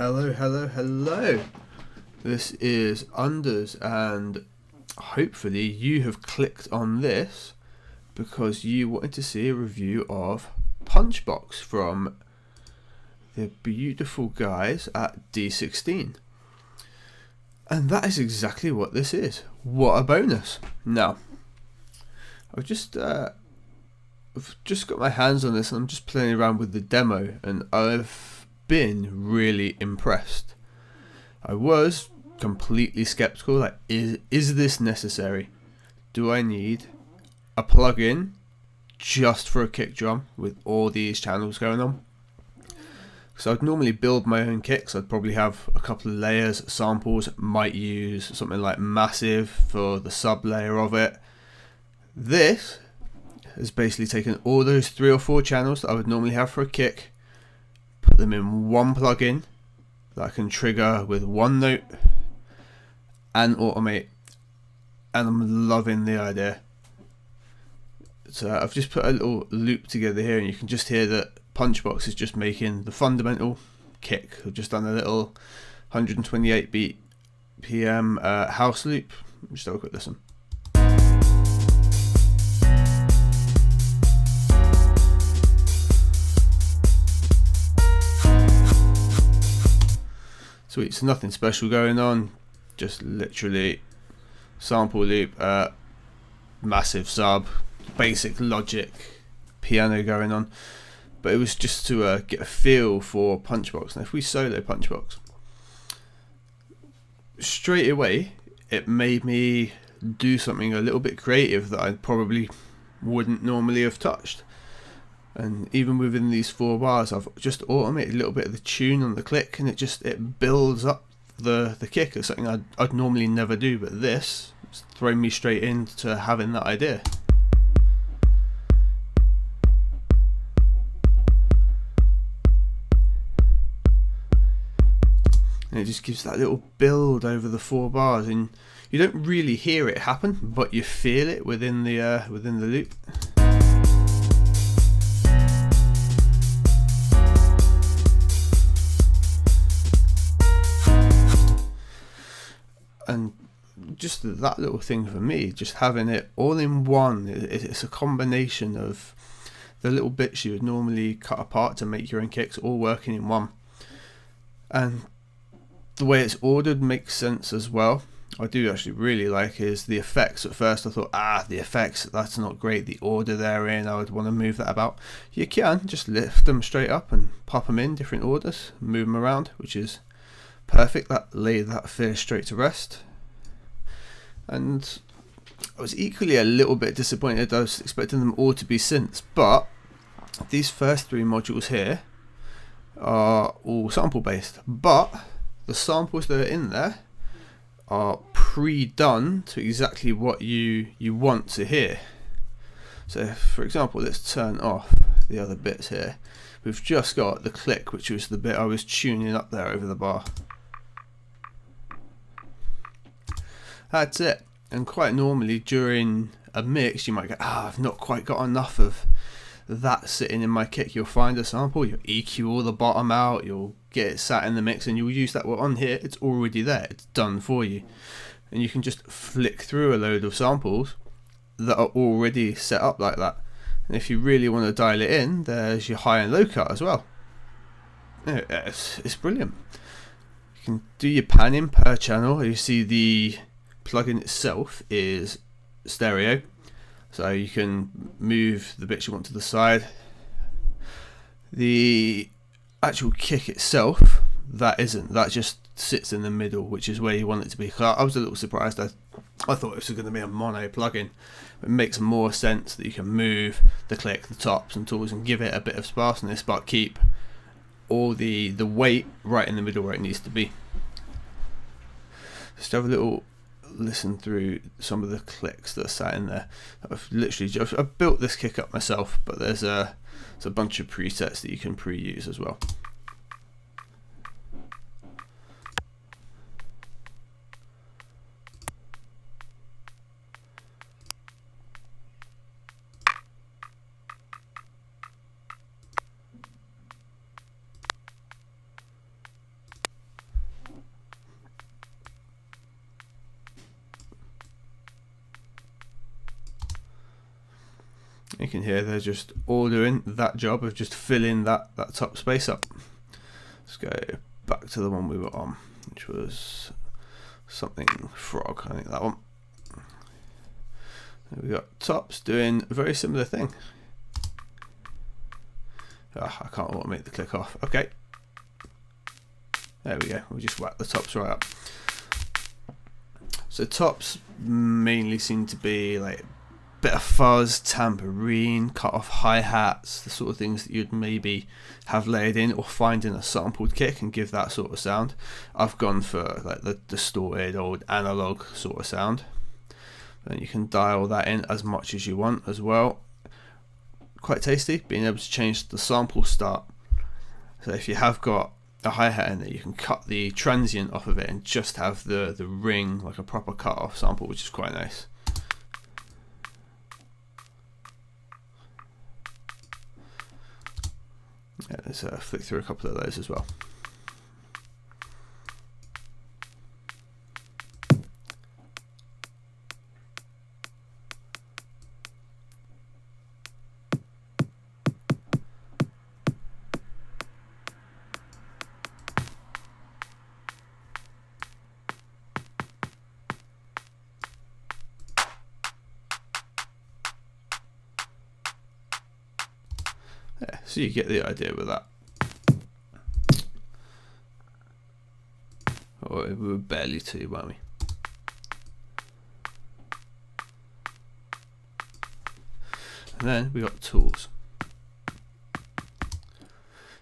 Hello, hello, hello. This is Unders, and hopefully you have clicked on this because you wanted to see a review of PunchBOX from the beautiful guys at D16. And that is exactly what this is. What a bonus. Now, I've just got my hands on this and I'm just playing around with the demo, and I've been really impressed. I was completely skeptical, like, is this necessary? Do I need a plugin just for a kick drum with all these channels going on? So I'd normally build my own kicks. I'd probably have a couple of layers, samples, might use something like Massive for the sub layer of it. This has basically taken all those 3 or 4 channels that I would normally have for a kick, put them in one plugin that I can trigger with one note and automate, and I'm loving the idea. So I've just put a little loop together here, and you can just hear that PunchBOX is just making the fundamental kick. I've just done a little 128 beat PM house loop. Just have a quick listen. Sweet, so nothing special going on, just literally sample loop, massive sub, basic logic, piano going on. But it was just to get a feel for PunchBOX. Now if we solo PunchBOX, straight away it made me do something a little bit creative that I probably wouldn't normally have touched. And even within these 4 bars, I've just automated a little bit of the tune on the click, and it builds up the kick. It's something I'd normally never do, but this is throwing me straight into having that idea. And it just gives that little build over the 4 bars, and you don't really hear it happen, but you feel it within the loop. And just that little thing for me, just having it all in one, it's a combination of the little bits you would normally cut apart to make your own kicks all working in one. And the way it's ordered makes sense as well. I do actually really like is the effects. At first I thought, the effects, that's not great, the order they're in, I would want to move that about. You can just lift them straight up and pop them in different orders, move them around, which is perfect. That laid that fear straight to rest. And I was equally a little bit disappointed. I was expecting them all to be synths, but these first 3 modules here are all sample based, but the samples that are in there are pre-done to exactly what you want to hear. So for example, let's turn off the other bits here. We've just got the click, which was the bit I was tuning up there over the bar. That's it. And quite normally during a mix you might go, I've not quite got enough of that sitting in my kick. You'll find a sample, you'll EQ all the bottom out, you'll get it sat in the mix, and you'll use that. Well, on here it's already there, it's done for you, and you can just flick through a load of samples that are already set up like that. And if you really want to dial it in, there's your high and low cut as well. It's brilliant. You can do your panning per channel. You see the plugin itself is stereo, so you can move the bits you want to the side. The actual kick itself, that just sits in the middle, which is where you want it to be. I was a little surprised. I thought this was going to be a mono plugin. It makes more sense that you can move the click, the tops and tools, and give it a bit of sparseness, but keep all the weight right in the middle where it needs to be. Just have a little listen through some of the clicks that are sat in there. I've built this kick up myself, but there's a bunch of presets that you can pre-use as well. You can hear they're just all doing that job of just filling that top space up. Let's go back to the one we were on, which was something frog, I think that one. We got tops doing a very similar thing. I can't automate the click off. Okay, there we go. We'll just whack the tops right up. So tops mainly seem to be like bit of fuzz, tambourine, cut off hi-hats, the sort of things that you'd maybe have layered in or find in a sampled kick and give that sort of sound. I've gone for like the distorted old analog sort of sound. And you can dial that in as much as you want as well. Quite tasty, being able to change the sample start. So if you have got a hi-hat in there, you can cut the transient off of it and just have the ring like a proper cut off sample, which is quite nice. Yeah, let's flick through a couple of those as well. Yeah, so you get the idea with that. Oh, we were barely two, weren't we? And then we got tools.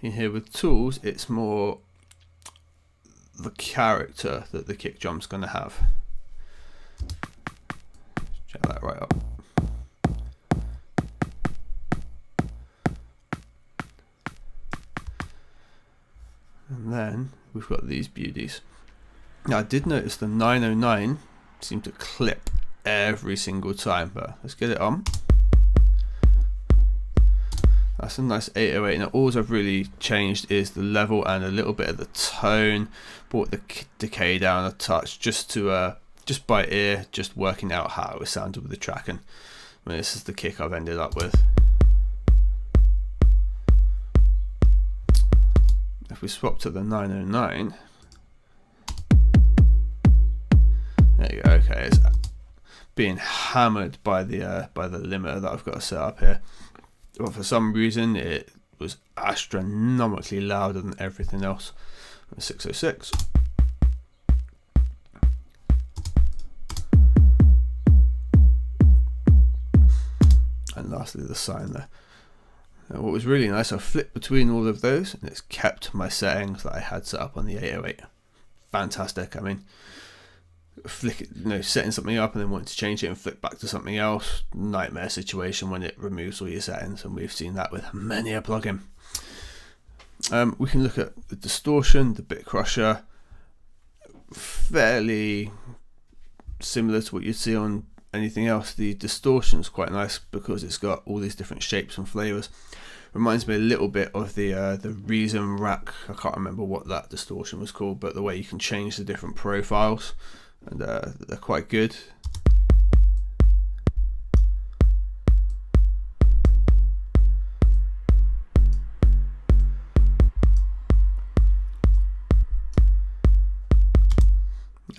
In here with tools, it's more the character that the kick drum's going to have. Check that right up. And then we've got these beauties. Now I did notice the 909 seemed to clip every single time, but let's get it on. That's a nice 808. Now all I've really changed is the level and a little bit of the tone. Brought the decay down a touch just to just by ear, just working out how it sounded with the track. And I mean, this is the kick I've ended up with. If we swap to the 909, there you go. Okay, it's being hammered by the limiter that I've got set up here. But for some reason, it was astronomically louder than everything else. 606. And lastly, the sign there. Now, what was really nice, I flipped between all of those and it's kept my settings that I had set up on the 808. Fantastic. I mean, flick it, setting something up and then wanting to change it and flick back to something else, nightmare situation when it removes all your settings, and we've seen that with many a plugin. We can look at the distortion, the bit crusher, fairly similar to what you'd see on anything else. The distortion is quite nice because it's got all these different shapes and flavors. Reminds me a little bit of the Reason rack. I can't remember what that distortion was called, but the way you can change the different profiles, and they're quite good.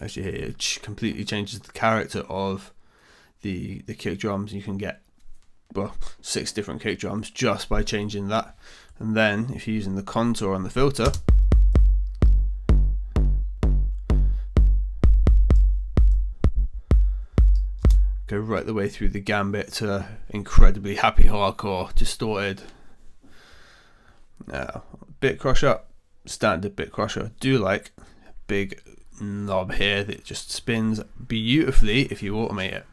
As you hear, it completely changes the character of the kick drums. You can get 6 different kick drums just by changing that. And then if you're using the contour on the filter, go right the way through the gambit to incredibly happy hardcore distorted. Now, bit crusher, standard bit crusher. I do like a big knob here that just spins beautifully if you automate it.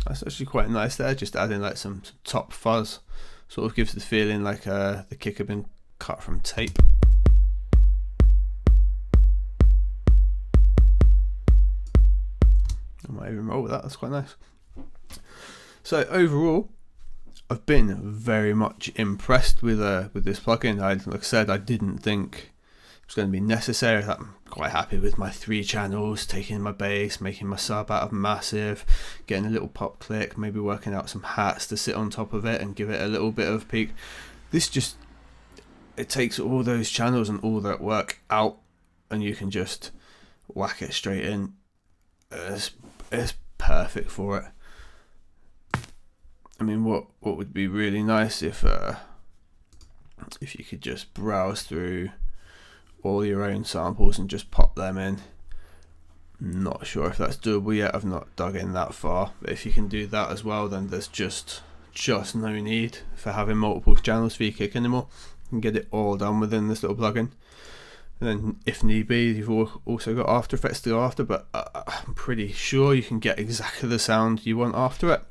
That's actually quite nice there, just adding like some top fuzz, sort of gives the feeling like the kick had been cut from tape. I might even roll with that. That's quite nice. So overall, I've been very much impressed with this plugin. Like I said, I didn't think it was going to be necessary. I'm quite happy with my 3 channels, taking my bass, making my sub out of massive, getting a little pop click, maybe working out some hats to sit on top of it and give it a little bit of peak. This just, it takes all those channels and all that work out, and you can just whack it straight in. It's perfect for it. I mean, what would be really nice if you could just browse through all your own samples and just pop them in. Not sure if that's doable yet. I've not dug in that far. But if you can do that as well, then there's just no need for having multiple channels for your kick anymore. You can get it all done within this little plugin. And then if need be, you've also got After Effects to go after, but I'm pretty sure you can get exactly the sound you want after it.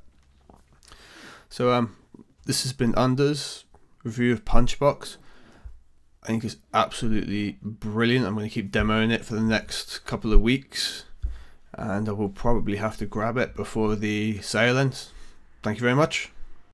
So this has been Under's review of PunchBOX. I think it's absolutely brilliant. I'm going to keep demoing it for the next couple of weeks, and I will probably have to grab it before the sale ends. Thank you very much.